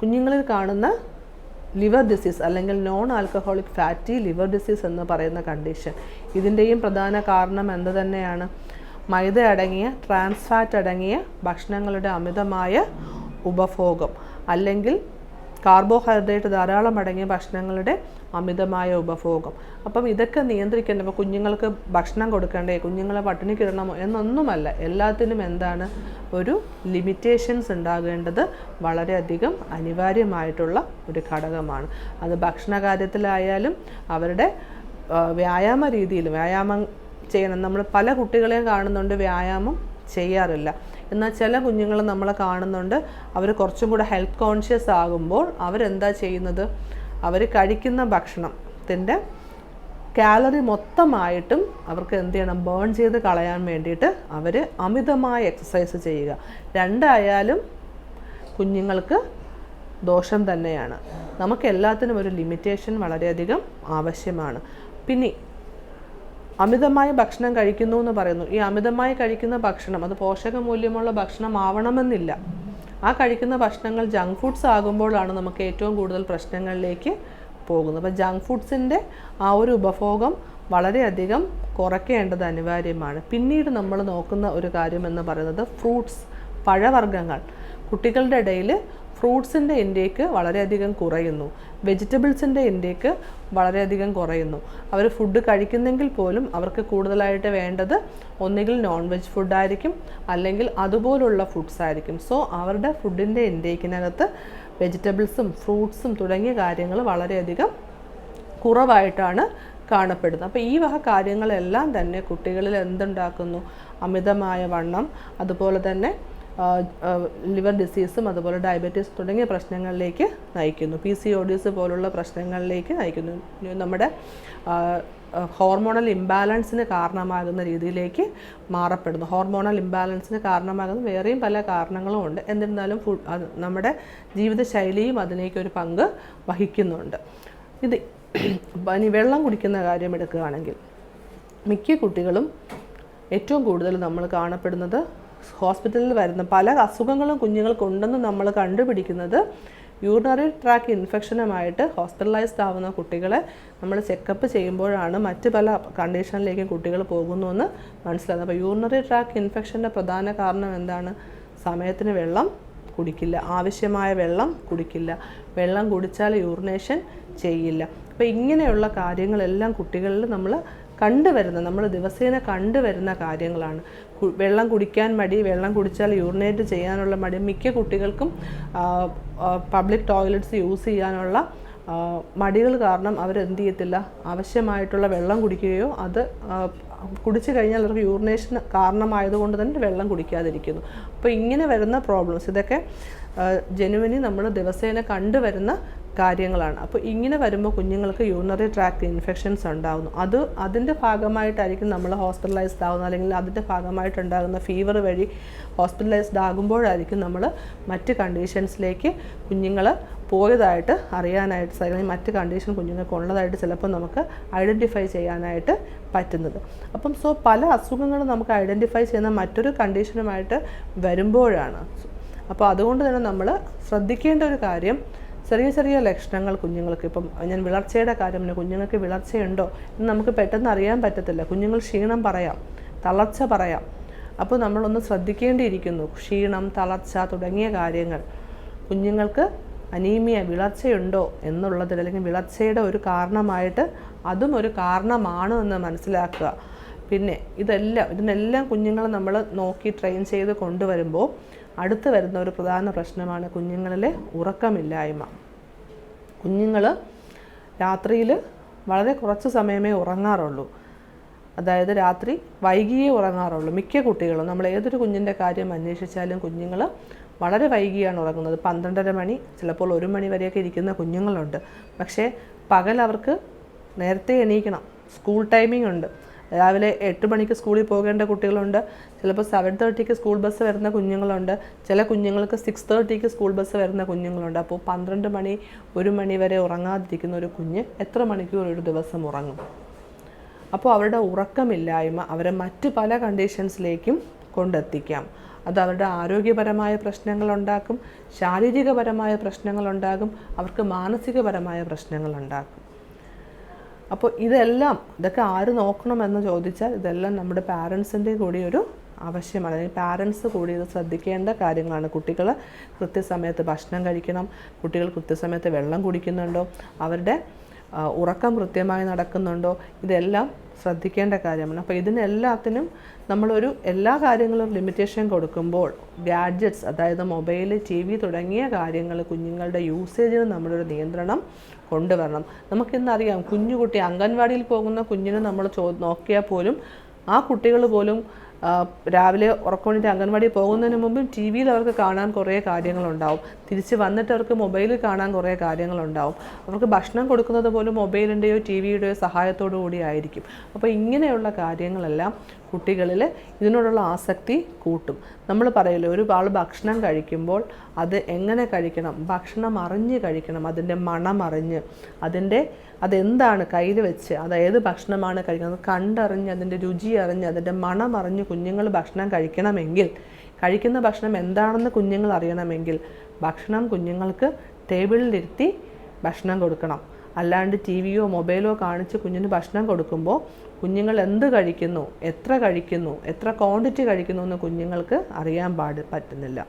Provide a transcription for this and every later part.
കുഞ്ഞുങ്ങളിൽ കാണുന്ന liver disease അല്ലെങ്കിൽ non alcoholic fatty liver disease എന്ന് പറയുന്ന കണ്ടീഷൻ, ഇതിൻ്റെയും പ്രധാന കാരണം എന്ത് തന്നെയാണ്? മൈദ അടങ്ങിയ ട്രാൻസ് ഫാറ്റ് അടങ്ങിയ ഭക്ഷണങ്ങളുടെ അമിതമായ ഉപഭോഗം, അല്ലെങ്കിൽ കാർബോഹൈഡ്രേറ്റ് ധാരാളം അടങ്ങിയ ഭക്ഷണങ്ങളുടെ അമിതമായ ഉപഭോഗം. അപ്പം ഇതൊക്കെ നിയന്ത്രിക്കേണ്ട, അപ്പോൾ കുഞ്ഞുങ്ങൾക്ക് ഭക്ഷണം കൊടുക്കണ്ടേ, കുഞ്ഞുങ്ങളെ പട്ടിണിക്കിടണമോ എന്നൊന്നുമല്ല. എല്ലാത്തിനും എന്താണ്, ഒരു ലിമിറ്റേഷൻസ് ഉണ്ടാകേണ്ടത് വളരെയധികം അനിവാര്യമായിട്ടുള്ള ഒരു ഘടകമാണ്. അത് ഭക്ഷണ കാര്യത്തിലായാലും അവരുടെ വ്യായാമ രീതിയിൽ വ്യായാമം ചെയ്യണം. നമ്മൾ പല കുട്ടികളെയും കാണുന്നുണ്ട് വ്യായാമം ചെയ്യാറില്ല. എന്നാൽ ചില കുഞ്ഞുങ്ങൾ നമ്മൾ കാണുന്നുണ്ട് അവർ കുറച്ചും കൂടെ ഹെൽത്ത് കോൺഷ്യസ് ആകുമ്പോൾ അവരെന്താ ചെയ്യുന്നത്, അവർ കഴിക്കുന്ന ഭക്ഷണത്തിൻ്റെ കാലറി മൊത്തമായിട്ടും അവർക്ക് എന്ത് ചെയ്യണം, ബേൺ ചെയ്ത് കളയാൻ വേണ്ടിയിട്ട് അവർ അമിതമായ എക്സസൈസ് ചെയ്യുക. രണ്ടായാലും കുഞ്ഞുങ്ങൾക്ക് ദോഷം തന്നെയാണ്. നമുക്ക് എല്ലാത്തിനും ഒരു ലിമിറ്റേഷൻ വളരെയധികം ആവശ്യമാണ്. പിന്നെ അമിതമായ ഭക്ഷണം കഴിക്കുന്നു എന്ന് പറയുന്നു. ഈ അമിതമായി കഴിക്കുന്ന ഭക്ഷണം അത് പോഷകമൂല്യമുള്ള ഭക്ഷണം ആവണമെന്നില്ല. ആ കഴിക്കുന്ന ഭക്ഷണങ്ങൾ ജങ്ക് ഫുഡ്സ് ആകുമ്പോഴാണ് നമുക്ക് ഏറ്റവും കൂടുതൽ പ്രശ്നങ്ങളിലേക്ക് പോകുന്നത്. അപ്പോൾ ജങ്ക് ഫുഡ്സിൻ്റെ ആ ഒരു ഉപഭോഗം വളരെയധികം കുറയ്ക്കേണ്ടത് അനിവാര്യമാണ്. പിന്നീട് നമ്മൾ നോക്കുന്ന ഒരു കാര്യം എന്ന് പറയുന്നത് ഫ്രൂട്ട്സ്, പഴവർഗ്ഗങ്ങൾ. കുട്ടികളുടെ ഇടയിൽ ഫ്രൂട്ട്സിൻ്റെ ഇൻടേക്ക് വളരെയധികം കുറയുന്നു, വെജിറ്റബിൾസിൻ്റെ ഇൻടേക്ക് വളരെയധികം കുറയുന്നു. അവർ ഫുഡ് കഴിക്കുന്നെങ്കിൽ പോലും അവർക്ക് കൂടുതലായിട്ട് വേണ്ടത് ഒന്നുകിൽ നോൺ വെജ് ഫുഡായിരിക്കും, അല്ലെങ്കിൽ അതുപോലുള്ള ഫുഡ്സ് ആയിരിക്കും. സോ അവരുടെ ഫുഡിൻ്റെ ഇൻടേക്കിനകത്ത് വെജിറ്റബിൾസും ഫ്രൂട്ട്സും തുടങ്ങിയ കാര്യങ്ങൾ വളരെയധികം കുറവായിട്ടാണ് കാണപ്പെടുന്നത്. അപ്പോൾ ഈ വക കാര്യങ്ങളെല്ലാം തന്നെ കുട്ടികളിൽ എന്തുണ്ടാക്കുന്നു, അമിതമായ വണ്ണം, അതുപോലെ തന്നെ ലിവർ ഡിസീസും അതുപോലെ ഡയബറ്റീസ് തുടങ്ങിയ പ്രശ്നങ്ങളിലേക്ക് നയിക്കുന്നു. PCODs പോലുള്ള പ്രശ്നങ്ങളിലേക്ക് നയിക്കുന്നു. നമ്മുടെ ഹോർമോണൽ ഇംബാലൻസിന് കാരണമാകുന്ന രീതിയിലേക്ക് മാറപ്പെടുന്നു. ഹോർമോണൽ ഇംബാലൻസിന് കാരണമാകുന്ന വേറെയും പല കാരണങ്ങളും ഉണ്ട്. എന്നിരുന്നാലും നമ്മുടെ ജീവിതശൈലിയും അതിലേക്കൊരു പങ്ക് വഹിക്കുന്നുണ്ട്. ഇനി വെള്ളം കുടിക്കുന്ന കാര്യം എടുക്കുകയാണെങ്കിൽ മിക്ക കുട്ടികളും ഏറ്റവും കൂടുതൽ നമ്മൾ കാണപ്പെടുന്നത് ഹോസ്പിറ്റലിൽ വരുന്ന പല അസുഖങ്ങളും കുഞ്ഞുങ്ങൾക്കുണ്ടെന്ന് നമ്മൾ കണ്ടുപിടിക്കുന്നത് യൂറിനറി ട്രാക്ക് ഇൻഫെക്ഷനുമായിട്ട് ഹോസ്പിറ്റലൈസ്ഡ് ആവുന്ന കുട്ടികളെ നമ്മൾ ചെക്കപ്പ് ചെയ്യുമ്പോഴാണ് മറ്റ് പല കണ്ടീഷനിലേക്കും കുട്ടികൾ പോകുന്നുവെന്ന് മനസ്സിലാകുന്നത്. അപ്പോൾ യൂറിനറി ട്രാക്ക് ഇൻഫെക്ഷൻ്റെ പ്രധാന കാരണം എന്താണ്? സമയത്തിന് വെള്ളം കുടിക്കില്ല, ആവശ്യമായ വെള്ളം കുടിക്കില്ല, വെള്ളം കുടിച്ചാൽ യൂറിനേഷൻ ചെയ്യില്ല. അപ്പോൾ ഇങ്ങനെയുള്ള കാര്യങ്ങളെല്ലാം കുട്ടികളിൽ നമ്മൾ ദിവസേന കണ്ടുവരുന്ന കാര്യങ്ങളാണ്. വെള്ളം കുടിക്കാൻ മടി, വെള്ളം കുടിച്ചാൽ യൂറിനേറ്റ് ചെയ്യാനുള്ള മടി, മിക്ക കുട്ടികൾക്കും പബ്ലിക് ടോയ്ലറ്റ്സ് യൂസ് ചെയ്യാനുള്ള മടികൾ കാരണം അവരെന്ത് ചെയ്യത്തില്ല, ആവശ്യമായിട്ടുള്ള വെള്ളം കുടിക്കുകയോ അത് കുടിച്ചു കഴിഞ്ഞാൽ അവർക്ക് യൂറിനേഷൻ കാരണമായതുകൊണ്ട് തന്നെ വെള്ളം കുടിക്കാതിരിക്കുന്നു. അപ്പോൾ ഇങ്ങനെ വരുന്ന പ്രോബ്ലംസ് ഇതൊക്കെ ജെനുവിനി നമ്മൾ ദിവസേന കണ്ടുവരുന്ന കാര്യങ്ങളാണ്. അപ്പോൾ ഇങ്ങനെ വരുമ്പോൾ കുഞ്ഞുങ്ങൾക്ക് യൂറിനറി ട്രാക്ട് ഇൻഫെക്ഷൻസ് ഉണ്ടാകുന്നു. അതിൻ്റെ ഭാഗമായിട്ടായിരിക്കും നമ്മൾ ഹോസ്പിറ്റലൈസ്ഡ് ആകുന്നത്, അല്ലെങ്കിൽ അതിൻ്റെ ഭാഗമായിട്ടുണ്ടാകുന്ന ഫീവർ വഴി ഹോസ്പിറ്റലൈസ്ഡ് ആകുമ്പോഴായിരിക്കും നമ്മൾ മറ്റ് കണ്ടീഷൻസിലേക്ക് കുഞ്ഞുങ്ങൾ പോയതായിട്ട് അറിയാനായിട്ട്, അല്ലെങ്കിൽ മറ്റ് കണ്ടീഷൻ കുഞ്ഞുങ്ങൾക്ക് ഉള്ളതായിട്ട് ചിലപ്പോൾ നമുക്ക് ഐഡൻറ്റിഫൈ ചെയ്യാനായിട്ട് പറ്റുന്നത്. അപ്പം പല അസുഖങ്ങളും നമുക്ക് ഐഡൻറ്റിഫൈ ചെയ്യുന്ന മറ്റൊരു കണ്ടീഷനുമായിട്ട് വരുമ്പോഴാണ്. അപ്പോൾ അതുകൊണ്ട് തന്നെ നമ്മൾ ശ്രദ്ധിക്കേണ്ട ഒരു കാര്യം, ചെറിയ ചെറിയ ലക്ഷണങ്ങൾ കുഞ്ഞുങ്ങൾക്ക്, ഇപ്പം ഞാൻ വിളർച്ചയുടെ കാര്യം, കുഞ്ഞുങ്ങൾക്ക് വിളർച്ചയുണ്ടോ എന്ന് നമുക്ക് പെട്ടെന്ന് അറിയാൻ പറ്റത്തില്ല. കുഞ്ഞുങ്ങൾ ക്ഷീണം പറയാം, തളർച്ച പറയാം. അപ്പോൾ നമ്മളൊന്ന് ശ്രദ്ധിക്കേണ്ടിയിരിക്കുന്നു. ക്ഷീണം, തളർച്ച തുടങ്ങിയ കാര്യങ്ങൾ കുഞ്ഞുങ്ങൾക്ക് അനീമിയ, വിളർച്ചയുണ്ടോ എന്നുള്ളതിൽ, അല്ലെങ്കിൽ വിളർച്ചയുടെ ഒരു കാരണമായിട്ട് അതും ഒരു കാരണമാണ് എന്ന് മനസ്സിലാക്കുക. പിന്നെ ഇതിനെല്ലാം കുഞ്ഞുങ്ങളെ നമ്മൾ നോക്കി ട്രെയിൻ ചെയ്ത് കൊണ്ടുവരുമ്പോൾ അടുത്ത് വരുന്ന ഒരു പ്രധാന പ്രശ്നമാണ് കുഞ്ഞുങ്ങളിലെ ഉറക്കമില്ലായ്മ. കുഞ്ഞുങ്ങൾ രാത്രിയിൽ വളരെ കുറച്ച് സമയമേ ഉറങ്ങാറുള്ളൂ. അതായത് രാത്രി വൈകിയേ ഉറങ്ങാറുള്ളൂ മിക്ക കുട്ടികളും. നമ്മൾ ഏതൊരു കുഞ്ഞിൻ്റെ കാര്യം അന്വേഷിച്ചാലും കുഞ്ഞുങ്ങൾ വളരെ വൈകിയാണ് ഉറങ്ങുന്നത്. 12:30 മണി, ചിലപ്പോൾ 1 മണി വരെയൊക്കെ ഇരിക്കുന്ന കുഞ്ഞുങ്ങളുണ്ട്. പക്ഷേ പകൽ അവർക്ക് നേരത്തെ എണീക്കണം. സ്കൂൾ ടൈമിംഗ് ഉണ്ട്. രാവിലെ 8 മണിക്ക് സ്കൂളിൽ പോകേണ്ട കുട്ടികളുണ്ട്. ചിലപ്പോൾ 7:30 സ്കൂൾ ബസ് വരുന്ന കുഞ്ഞുങ്ങളുണ്ട്. ചില കുഞ്ഞുങ്ങൾക്ക് 6:30 സ്കൂൾ ബസ് വരുന്ന കുഞ്ഞുങ്ങളുണ്ട്. അപ്പോൾ 12 മണി 1 മണി വരെ ഉറങ്ങാതിരിക്കുന്ന ഒരു കുഞ്ഞ് എത്ര മണിക്കൂർ ഒരു ദിവസം ഉറങ്ങും? അപ്പോൾ അവരുടെ ഉറക്കമില്ലായ്മ അവരെ മറ്റ് പല കണ്ടീഷൻസിലേക്കും കൊണ്ടെത്തിക്കാം. അത് അവരുടെ ആരോഗ്യപരമായ പ്രശ്നങ്ങളുണ്ടാക്കും, ശാരീരികപരമായ പ്രശ്നങ്ങളുണ്ടാകും, അവർക്ക് മാനസികപരമായ പ്രശ്നങ്ങളുണ്ടാക്കും. അപ്പോൾ ഇതൊക്കെ ആര് നോക്കണമെന്ന് ചോദിച്ചാൽ ഇതെല്ലാം നമ്മുടെ പാരൻസിൻ്റെ കൂടി ഒരു ആവശ്യമാണ്. അല്ലെങ്കിൽ പാരൻസ് കൂടി ഇത് ശ്രദ്ധിക്കേണ്ട കാര്യങ്ങളാണ്. കുട്ടികൾ കൃത്യസമയത്ത് ഭക്ഷണം കഴിക്കണം, കുട്ടികൾ കൃത്യസമയത്ത് വെള്ളം കുടിക്കുന്നുണ്ടോ, അവരുടെ ഉറക്കം കൃത്യമായി നടക്കുന്നുണ്ടോ, ഇതെല്ലാം ശ്രദ്ധിക്കേണ്ട കാര്യമാണ്. അപ്പോൾ ഇതിനെല്ലാത്തിനും എല്ലാ കാര്യങ്ങളും ലിമിറ്റേഷൻ കൊടുക്കുമ്പോൾ ഗാഡ്ജറ്റ്സ്, അതായത് മൊബൈൽ, TV തുടങ്ങിയ കാര്യങ്ങൾ കുഞ്ഞുങ്ങളുടെ യൂസേജിന് നമ്മളൊരു നിയന്ത്രണം കൊണ്ടുവരണം. നമുക്കിന്നറിയാം, കുഞ്ഞുകുട്ടി അംഗൻവാടിയിൽ പോകുന്ന കുഞ്ഞിന് നമ്മൾ നോക്കിയാൽ പോലും ആ കുട്ടികൾ പോലും രാവിലെ ഉറക്കമണിട്ട് അംഗൻവാടി പോകുന്നതിന് മുമ്പും TV അവർക്ക് കാണാൻ കുറേ കാര്യങ്ങളുണ്ടാവും. തിരിച്ച് വന്നിട്ട് അവർക്ക് മൊബൈലിൽ കാണാൻ കുറേ കാര്യങ്ങളുണ്ടാവും. അവർക്ക് ഭക്ഷണം കൊടുക്കുന്നത് പോലും മൊബൈലിൻ്റെയോ TVയുടെയോ സഹായത്തോടു കൂടി ആയിരിക്കും. അപ്പോൾ ഇങ്ങനെയുള്ള കാര്യങ്ങളെല്ലാം കുട്ടികളിൽ ഇതിനോടുള്ള ആസക്തി കൂട്ടും. നമ്മൾ പറയല്ലോ, ഒരാൾ ഭക്ഷണം കഴിക്കുമ്പോൾ അത് എങ്ങനെ കഴിക്കണം, ഭക്ഷണം അറിഞ്ഞ് കഴിക്കണം, അതിൻ്റെ മണം അറിഞ്ഞ്, അതെന്താണ് കയ്യിൽ വെച്ച്, അത് ഏത് ഭക്ഷണമാണ് കഴിക്കുന്നത് കണ്ടറിഞ്ഞ്, അതിൻ്റെ രുചി അറിഞ്ഞ്, അതിൻ്റെ മണം അറിഞ്ഞ് കുഞ്ഞുങ്ങൾ ഭക്ഷണം കഴിക്കണമെങ്കിൽ, കഴിക്കുന്ന ഭക്ഷണം എന്താണെന്ന് കുഞ്ഞുങ്ങൾ അറിയണമെങ്കിൽ ഭക്ഷണം കുഞ്ഞുങ്ങൾക്ക് ടേബിളിലിരുത്തി ഭക്ഷണം കൊടുക്കണം. അല്ലാണ്ട് TVയോ മൊബൈലോ കാണിച്ച് കുഞ്ഞിന് ഭക്ഷണം കൊടുക്കുമ്പോൾ കുഞ്ഞുങ്ങൾ എന്ത് കഴിക്കുന്നു, എത്ര ക്വാണ്ടിറ്റി കഴിക്കുന്നു എന്ന് കുഞ്ഞുങ്ങൾക്ക് അറിയാൻ പറ്റുന്നില്ല.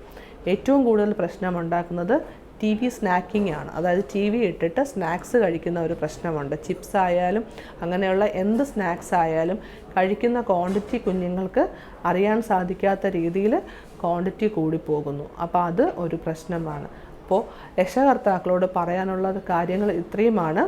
ഏറ്റവും കൂടുതൽ പ്രശ്നമുണ്ടാക്കുന്നത് TV സ്നാക്കിംഗ് ആണ്. അതായത് TV ഇട്ടിട്ട് സ്നാക്സ് കഴിക്കുന്ന ഒരു പ്രശ്നമുണ്ട്. ചിപ്സ് ആയാലും അങ്ങനെയുള്ള എന്ത് സ്നാക്സ് ആയാലും കഴിക്കുന്ന ക്വാണ്ടിറ്റി കുഞ്ഞുങ്ങൾക്ക് അറിയാൻ സാധിക്കാത്ത രീതിയിൽ ക്വാണ്ടിറ്റി കൂടിപ്പോകുന്നു. അപ്പോൾ അത് ഒരു പ്രശ്നമാണ്. അപ്പോൾ രക്ഷകർത്താക്കളോട് പറയാനുള്ള കാര്യങ്ങൾ ഇത്രയുമാണ്.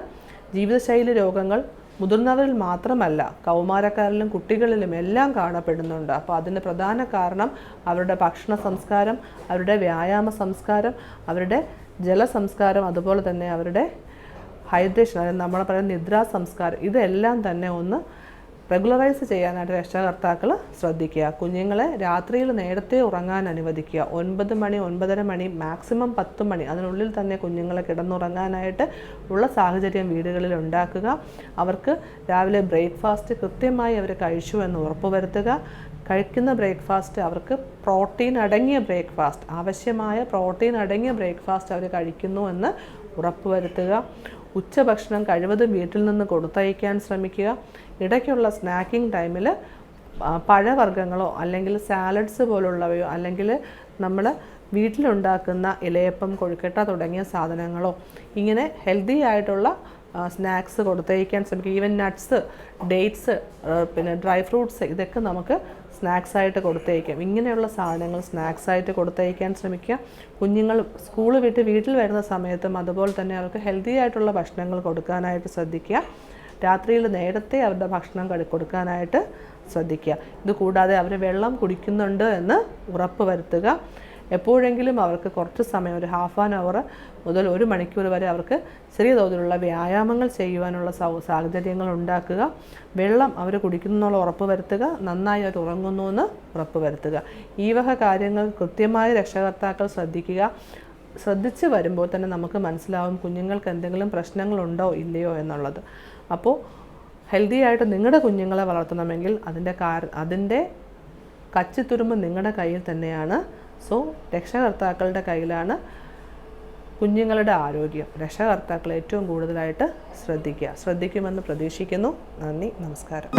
ജീവിതശൈലി രോഗങ്ങൾ മുതിർന്നവരിൽ മാത്രമല്ല, കൗമാരക്കാരിലും കുട്ടികളിലും എല്ലാം കാണപ്പെടുന്നുണ്ട്. അപ്പോൾ അതിന് പ്രധാന കാരണം അവരുടെ ഭക്ഷണ സംസ്കാരം, അവരുടെ വ്യായാമ സംസ്കാരം, അവരുടെ ജലസംസ്കാരം, അതുപോലെ തന്നെ അവരുടെ ഹൈഡ്രേഷൻ, അതായത് നമ്മൾ പറയുന്ന നിദ്രാ സംസ്കാരം, ഇതെല്ലാം തന്നെ ഒന്ന് റെഗുലറൈസ് ചെയ്യാനായിട്ട് രക്ഷകർത്താക്കൾ ശ്രദ്ധിക്കുക. കുഞ്ഞുങ്ങളെ രാത്രിയിൽ നേരത്തെ ഉറങ്ങാൻ അനുവദിക്കുക. 9 മണി 9:30 മണി മാക്സിമം 10 മണി അതിനുള്ളിൽ തന്നെ കുഞ്ഞുങ്ങളെ കിടന്നുറങ്ങാനായിട്ട് ഉള്ള സാഹചര്യം വീടുകളിൽ ഉണ്ടാക്കുക. അവർക്ക് രാവിലെ ബ്രേക്ക്ഫാസ്റ്റ് കൃത്യമായി അവർ കഴിച്ചു എന്ന് ഉറപ്പുവരുത്തുക. കഴിക്കുന്ന ബ്രേക്ക്ഫാസ്റ്റ് അവർക്ക് പ്രോട്ടീൻ അടങ്ങിയ ബ്രേക്ക്ഫാസ്റ്റ്, ആവശ്യമായ പ്രോട്ടീൻ അടങ്ങിയ ബ്രേക്ക്ഫാസ്റ്റ് അവർ കഴിക്കുന്നു എന്ന് ഉറപ്പുവരുത്തുക. ഉച്ചഭക്ഷണം കഴിവതും വീട്ടിൽ നിന്ന് കൊടുത്തയക്കാൻ ശ്രമിക്കുക. ഇടയ്ക്കുള്ള സ്നാക്കിംഗ് ടൈമിൽ പഴവർഗ്ഗങ്ങളോ അല്ലെങ്കിൽ സാലഡ്സ് പോലുള്ളവയോ അല്ലെങ്കിൽ നമ്മൾ വീട്ടിലുണ്ടാക്കുന്ന ഇലയപ്പം, കൊഴുക്കട്ട തുടങ്ങിയ സാധനങ്ങളോ ഇങ്ങനെ ഹെൽത്തി ആയിട്ടുള്ള സ്നാക്സ് കൊടുത്തയക്കാൻ ശ്രമിക്കുക. ഈവൻ നട്ട്സ്, ഡേറ്റ്സ്, പിന്നെ ഡ്രൈ ഫ്രൂട്ട്സ്, ഇതൊക്കെ നമുക്ക് സ്നാക്സായിട്ട് കൊടുത്തയക്കാം. ഇങ്ങനെയുള്ള സാധനങ്ങൾ സ്നാക്സായിട്ട് കൊടുത്തയക്കാൻ ശ്രമിക്കുക. കുഞ്ഞുങ്ങൾ സ്കൂൾ വിട്ട് വീട്ടിൽ വരുന്ന സമയത്തും അതുപോലെ തന്നെ അവർക്ക് ഹെൽത്തി ആയിട്ടുള്ള ഭക്ഷണങ്ങൾ കൊടുക്കാനായിട്ട് ശ്രദ്ധിക്കുക. രാത്രിയിൽ നേരത്തെ അവരുടെ ഭക്ഷണം കൊടുക്കാനായിട്ട് ശ്രദ്ധിക്കുക. ഇത് കൂടാതെ അവർ വെള്ളം കുടിക്കുന്നുണ്ട് എന്ന് ഉറപ്പ് വരുത്തുക. എപ്പോഴെങ്കിലും അവർക്ക് കുറച്ച് സമയം, ഒരു ഹാഫ് ആൻ അവർ മുതൽ 1 മണിക്കൂർ വരെ അവർക്ക് ചെറിയ തോതിലുള്ള വ്യായാമങ്ങൾ ചെയ്യുവാനുള്ള സാഹചര്യങ്ങൾ ഉണ്ടാക്കുക. വെള്ളം അവർ കുടിക്കുന്നുള്ള ഉറപ്പ് വരുത്തുക. നന്നായി അവർ ഉറങ്ങുന്നു എന്ന് ഉറപ്പ് വരുത്തുക. ഈ വക കാര്യങ്ങൾ കൃത്യമായി രക്ഷകർത്താക്കൾ ശ്രദ്ധിക്കുക. ശ്രദ്ധിച്ച് വരുമ്പോൾ തന്നെ നമുക്ക് മനസ്സിലാവും കുഞ്ഞുങ്ങൾക്ക് എന്തെങ്കിലും പ്രശ്നങ്ങളുണ്ടോ ഇല്ലയോ എന്നുള്ളത്. അപ്പോൾ ഹെൽത്തി ആയിട്ട് നിങ്ങളുടെ കുഞ്ഞുങ്ങളെ വളർത്തണമെങ്കിൽ അതിൻ്റെ കച്ചിത്തുരുമ്പ് നിങ്ങളുടെ കയ്യിൽ തന്നെയാണ്. സോ രക്ഷകർത്താക്കളുടെ കയ്യിലാണ് കുഞ്ഞുങ്ങളുടെ ആരോഗ്യം. രക്ഷകർത്താക്കൾ ഏറ്റവും കൂടുതലായിട്ട് ശ്രദ്ധിക്കുമെന്ന് പ്രതീക്ഷിക്കുന്നു. നന്ദി, നമസ്കാരം.